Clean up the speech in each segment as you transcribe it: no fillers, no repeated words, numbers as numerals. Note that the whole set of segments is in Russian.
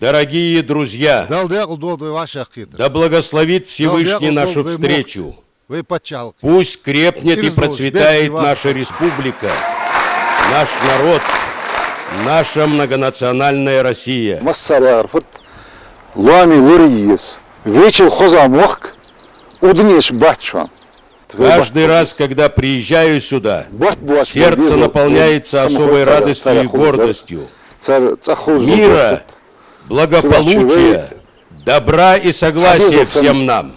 Дорогие друзья, да благословит Всевышний нашу встречу. Пусть крепнет и процветает наша республика, наш народ, наша многонациональная Россия. Каждый раз, когда приезжаю сюда, сердце наполняется особой радостью и гордостью. Мира, благополучия, добра и согласия всем нам.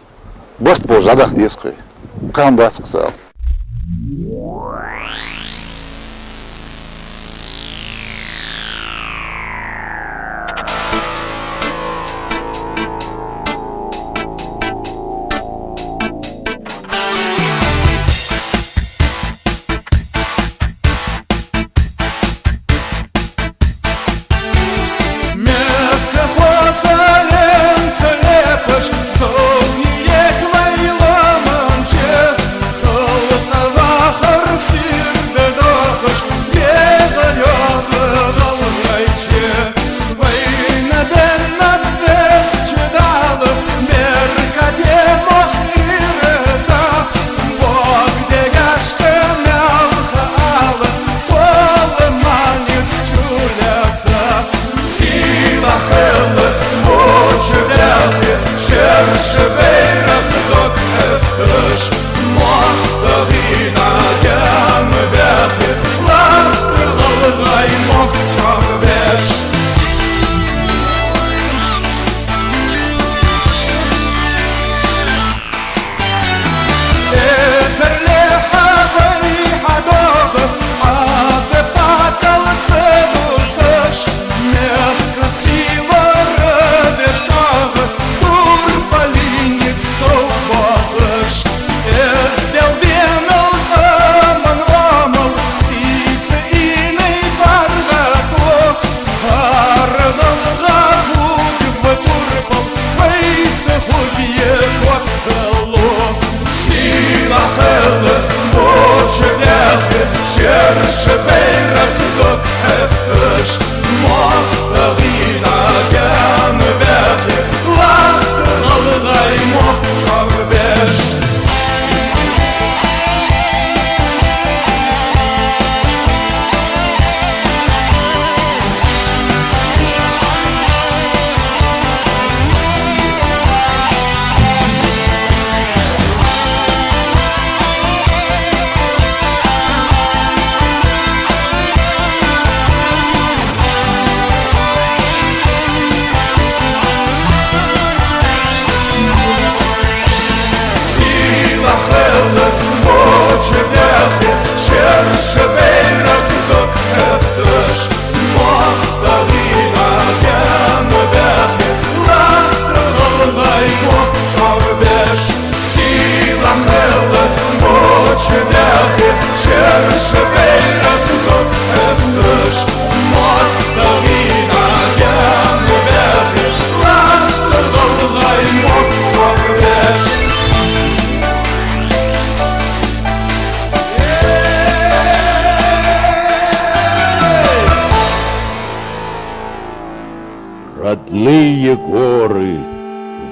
Родные горы,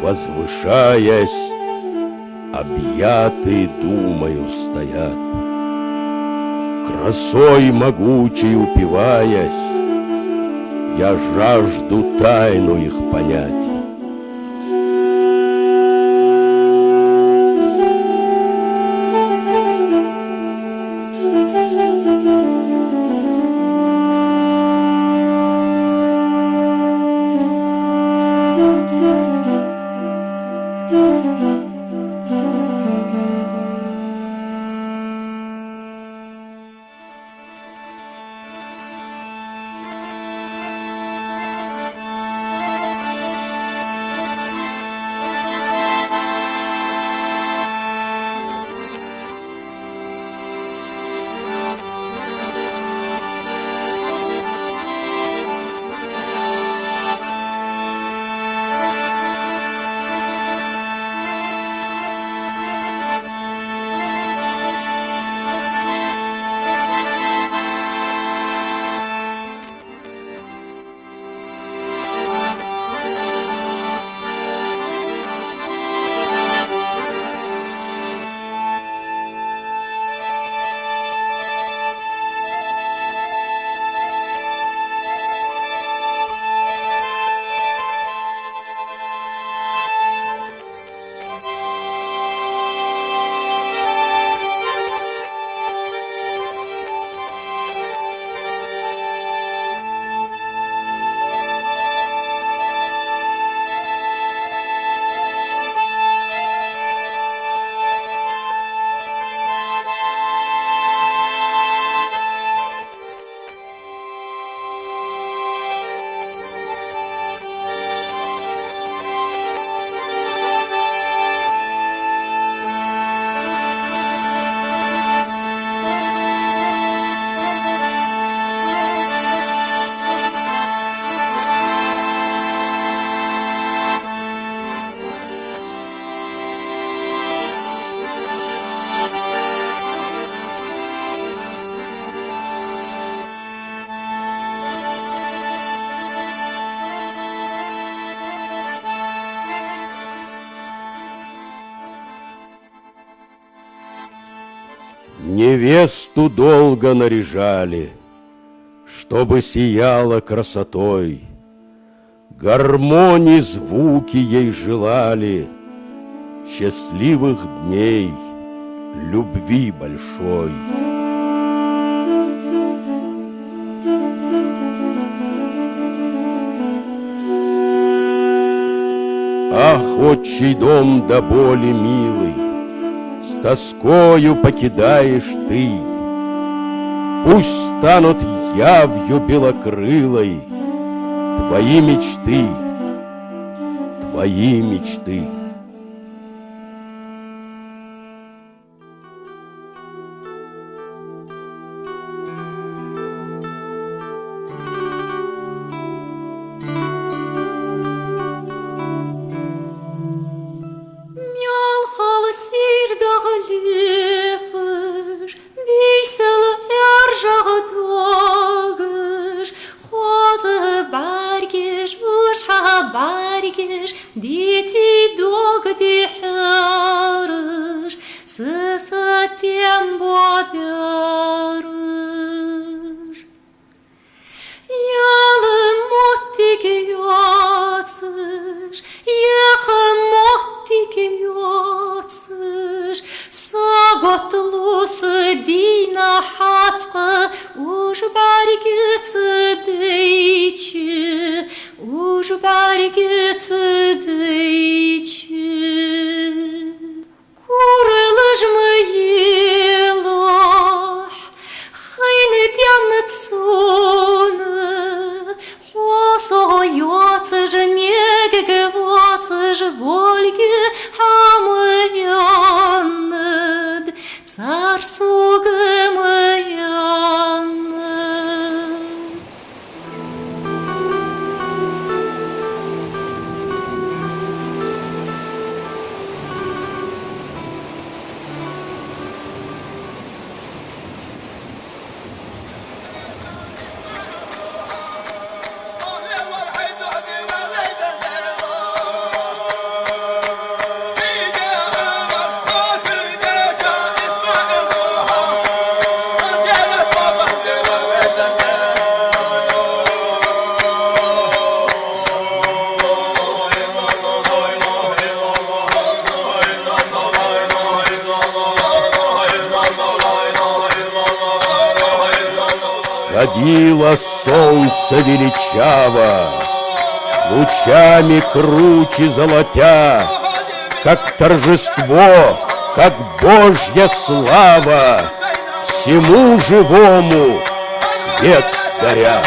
возвышаясь, объяты думою стоят. Красой могучей упиваясь, я жажду тайну их понять. Невесту долго наряжали, чтобы сияла красотой. Гармонии звуки ей желали, счастливых дней, любви большой. Ах, отчий дом до боли милый, с тоскою покидаешь ты. Пусть станут явью белокрылой твои мечты, твои мечты. Дети догди херыш, сысатем боберыш. Ялы моттики яцыш, ехы моттики яцыш, саготлусы дина хацкы, уж баргицы дейчи, уж баргицы дейчи. Курылыж мыйлах, хайны дянны цуны, хосо яцыж мегеге вацыж вольги хамыянныд, царь сугы мыянныд. Сходило солнце величаво, лучами круче золотя, как торжество, как Божья слава, всему живому свет даря.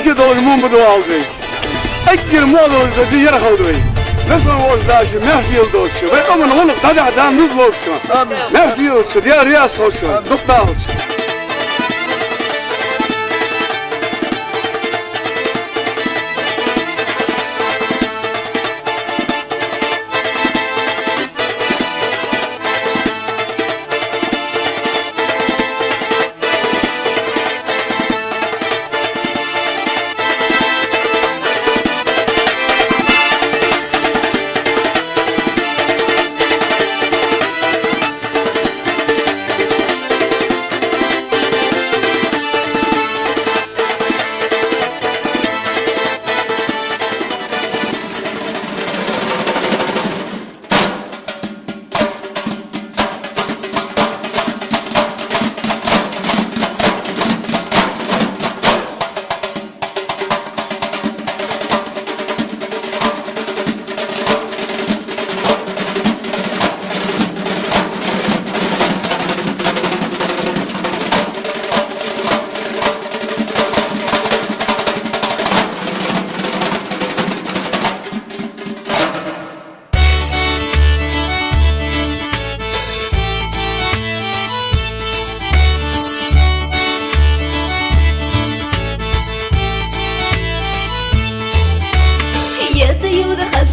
$2 mun budu aldı. Ekir modu da diğer kaldı. Mesela o da şu mevcut olsun. Ve onun oğlu da adam yüz olsun. Mevcut olsun. Diğer riyas olsun. Doktor olsun.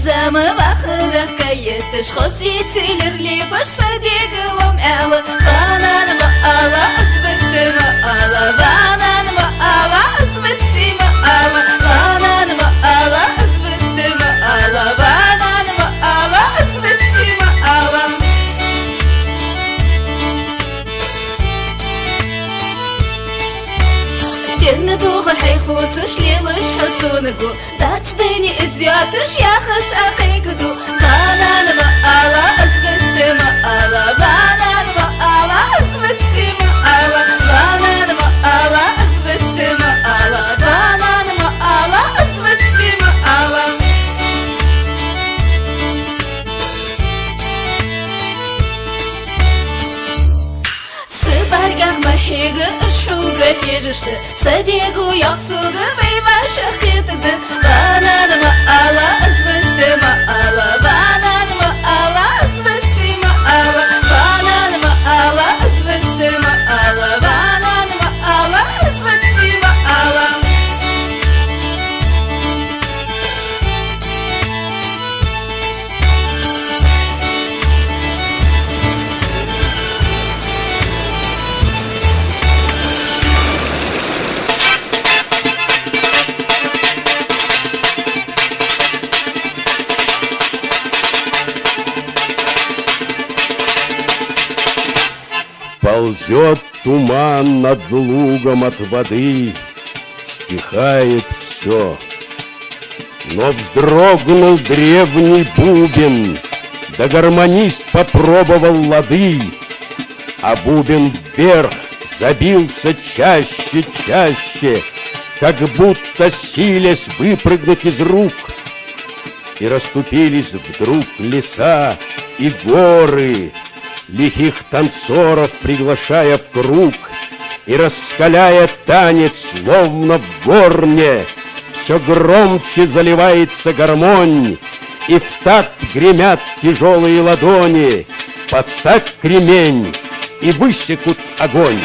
زما باخذ كيتش خصيتي لرلي باش صديق ومعاوة بانان مقالة اثبت مقالة بانان مقالة اثبت في مقالة بانان مقالة اثبت مقالة بانان مقالة اثبت في مقالة ندوغ حيخوتش ليلش حسونكو داتديني ازياتش ياخش اخيكدو بانان مقالة اثبت مقالة بانان مقالة اثبت في مقالة بانان مقالة اثبت مقالة بانان مقالة اثبت في مقالة سبارقه محيقه اشحوقه يجشت صديقو يحسوقه بيباش اخيتده بانان مقالة اثبت مقالة بانان مقالة اثبت في مقالة بانان مقالة اثبت مقالة بانان مقالة اثبت في مقالة Ползет туман над лугом от воды, стихает все. Но вздрогнул древний бубен, да гармонист попробовал лады, а бубен вверх забился чаще, чаще, как будто силясь выпрыгнуть из рук. И расступились вдруг леса и горы, лихих танцоров приглашая в круг, и раскаляя танец, словно в горне, все громче заливается гармонь, и в такт гремят тяжелые ладони. Подставь кремень, и высекут огонь.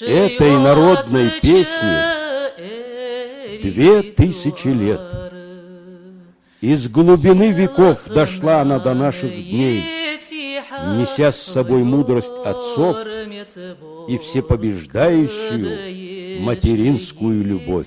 Этой народной песне 2000 лет. Из глубины веков дошла она до наших дней, неся с собой мудрость отцов и всепобеждающую материнскую любовь.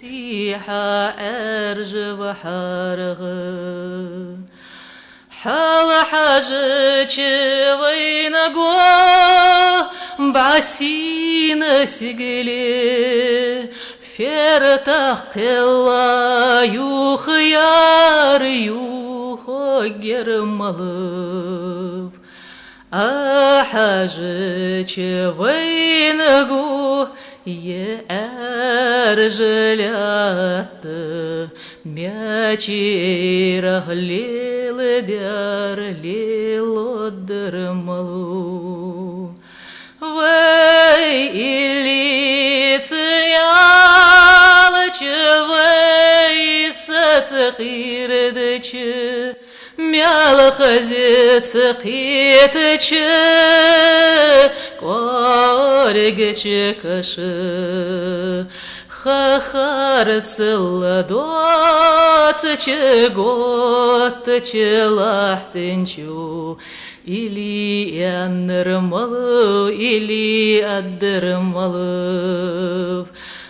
بعسينا سجلي فيرتاح كلا يخيار يخجر ملب أحاجة وينجو يأرجلات مياتي رهلي لدار للودر ملو ويلي تيالك ويست قيردك ميال خزيت قيتك قارقك كش خخرت سلدوتك قوتك لحتنشو или янырмалы, или аддырмалы.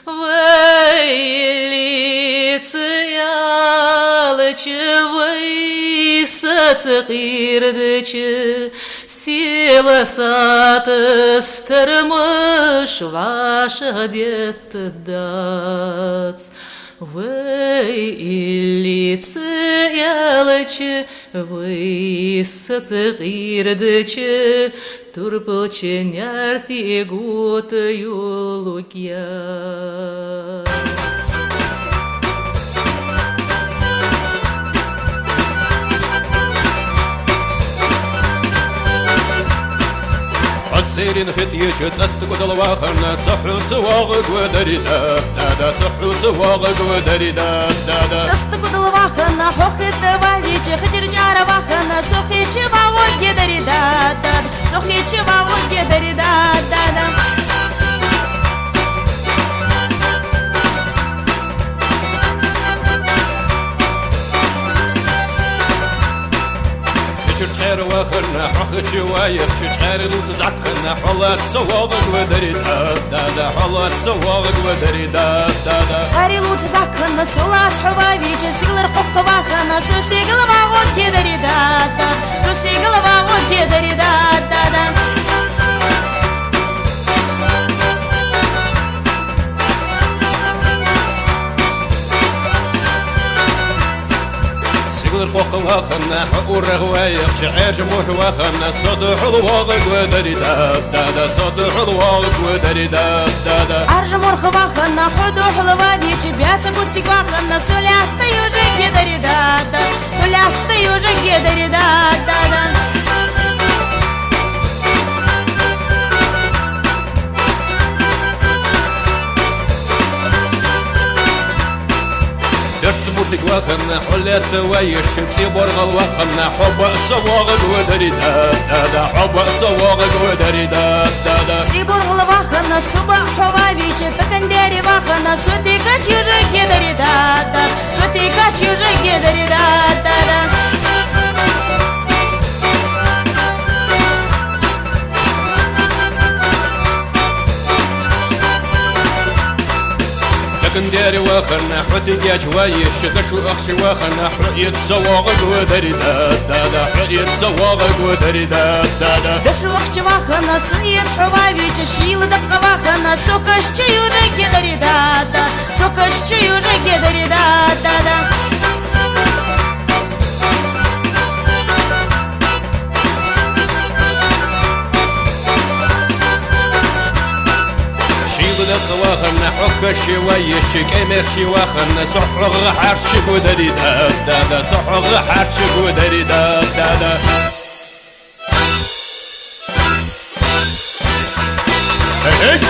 Вейли циялычы, вейсаты қирдычы, сила сатыстырмыш ваша детті дац. Вейли циялычы, вейсаты қирдычы, турпылчы нярти гуты юлукя. سيرين خديك تستق دلواخنا صحو سواغك ودريدا دادا صحو سواغك ودريدا دادا تستق دلواخنا حوخي تباهيك خجر جارواخنا سوخي تباوك يدريدا دادا سوخي تباوك يدريدا دادا شعر واخرنا حخت شوايخ شعر لو تزعقنا حلات سواغك ودريدا دادا حلات سواغك ودريدا دادا شعر لو تزعقنا سولات حبايبيك سيغلر قوق باخنا سوسيغل باغوك يدريدا دادا سوسيغل باغوك يدريدا دادا سيغلر قوق واخنا حقور رغوايخ شعر جموح واخنا صدح الواغك ودريدا دادا صدح الواغك ودريدا دادا أرجمور خواخنا حدوح لوابيك بياتا بوتيك واخنا سولات يوجك يدريدا دادا سولات يوجك يدريدا دادا درسبوتك واخنا حلات وايش تيبور غلواخنا حب سواغك ودريدا دادا حب سواغك ودريدا دادا تيبور غلواخنا صبح حبابيك تكنديري واخنا سوتيكاش يوجك يدريدا دادا سوتيكاش يوجك يدريدا دادا كنديري واخرنا حديقاج وايش دشو اخشي واخرنا حرية سواغك ودريدا دادا حرية سواغك ودريدا دادا دشو اخشي واخرنا سويت حبابيك شيل دقة واخرنا سوكاش يوجك يدريدا دادا سوكاش يوجك يدريدا دادا واخرنا حك الشوايش كامير شي واخرنا سحرغ حرشك ودريدا دادا سحرغ حرشك ودريدا دادا هيك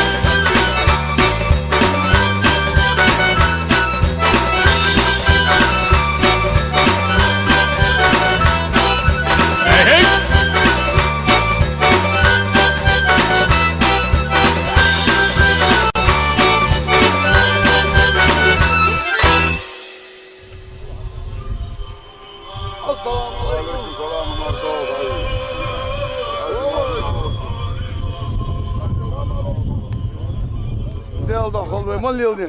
خلوه ما لیونی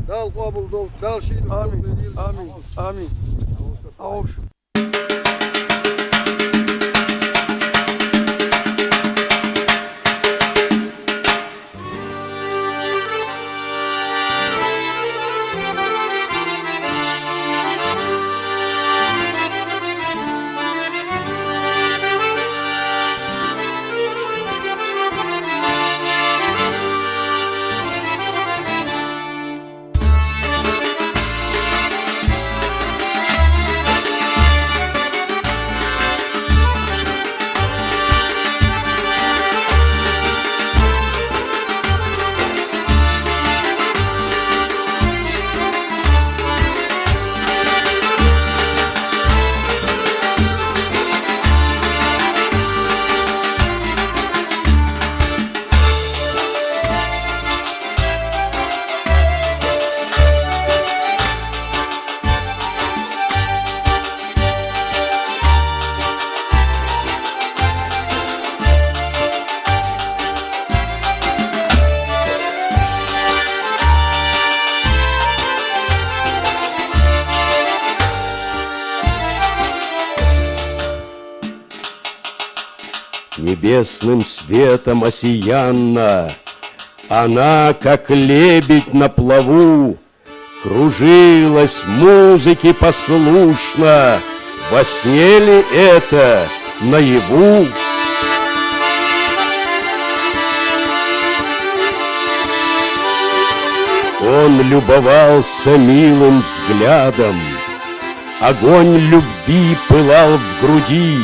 دال قابل دول دال شيء آمین آمین آمین آوش Небесным светом осиянна, она, как лебедь на плаву, кружилась музыке послушно. Во сне ли это, наяву? Он любовался милым взглядом, огонь любви пылал в груди,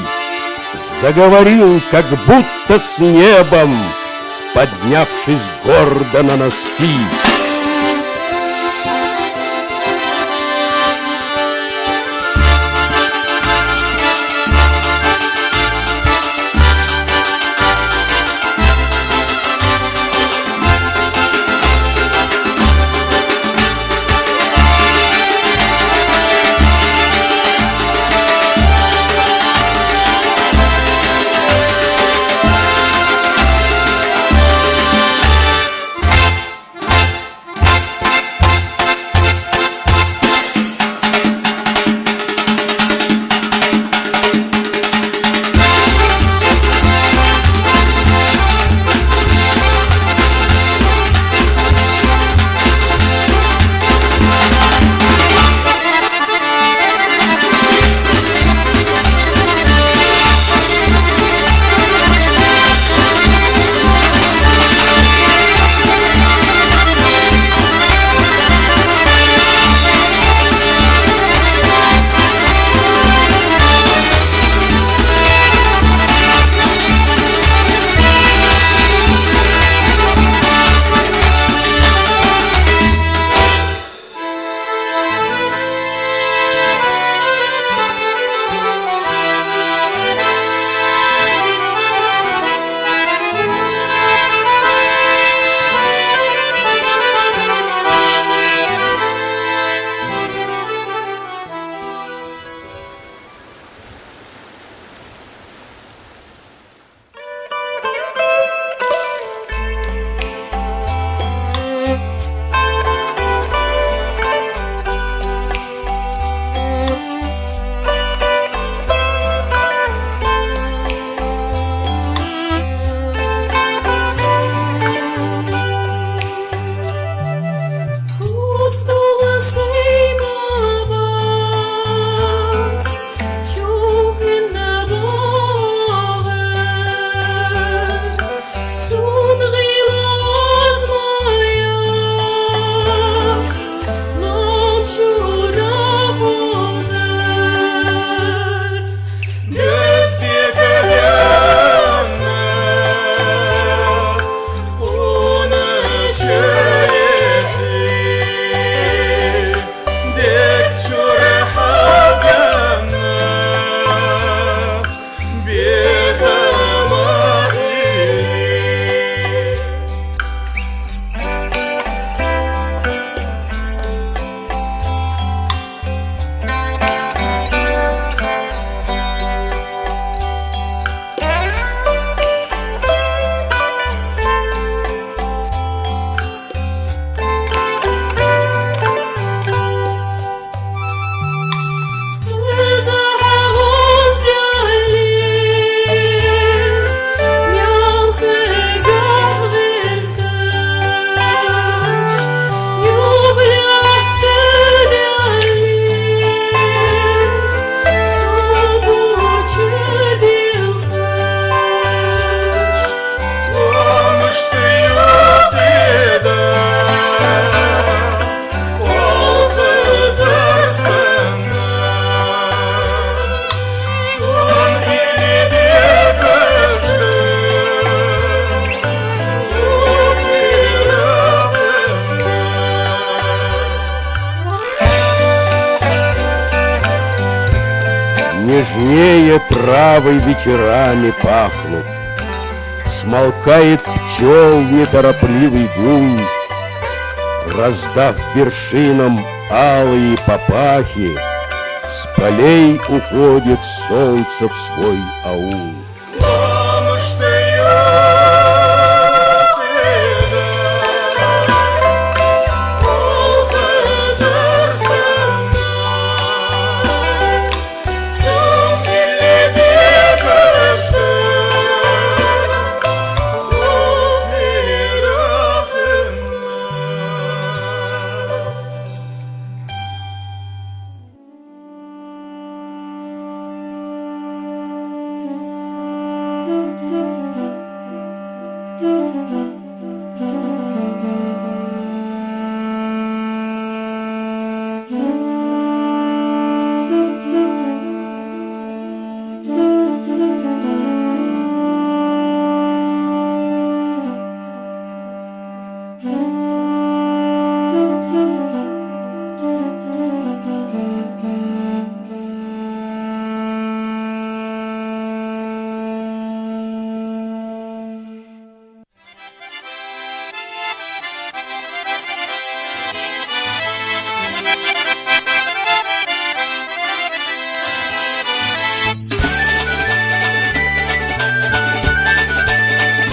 заговорил, как будто с небом, поднявшись гордо на носки. Нежнее травы вечерами пахнут, смолкает пчел неторопливый гул, раздав вершинам алые папахи, с полей уходит солнце в свой аул.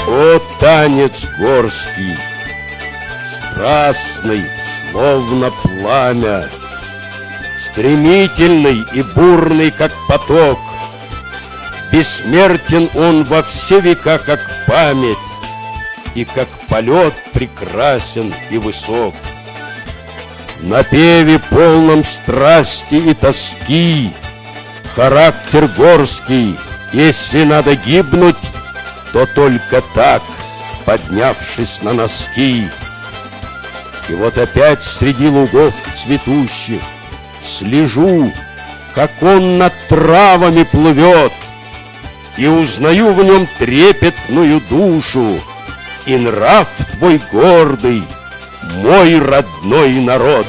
О, танец горский, страстный, словно пламя, стремительный и бурный, как поток. Бессмертен он во все века, как память, и как полет прекрасен и высок. В напеве полном страсти и тоски характер горский, если надо гибнуть, то только так, поднявшись на носки. И вот опять среди лугов цветущих слежу, как он над травами плывет, и узнаю в нем трепетную душу и нрав твой гордый, мой родной народ.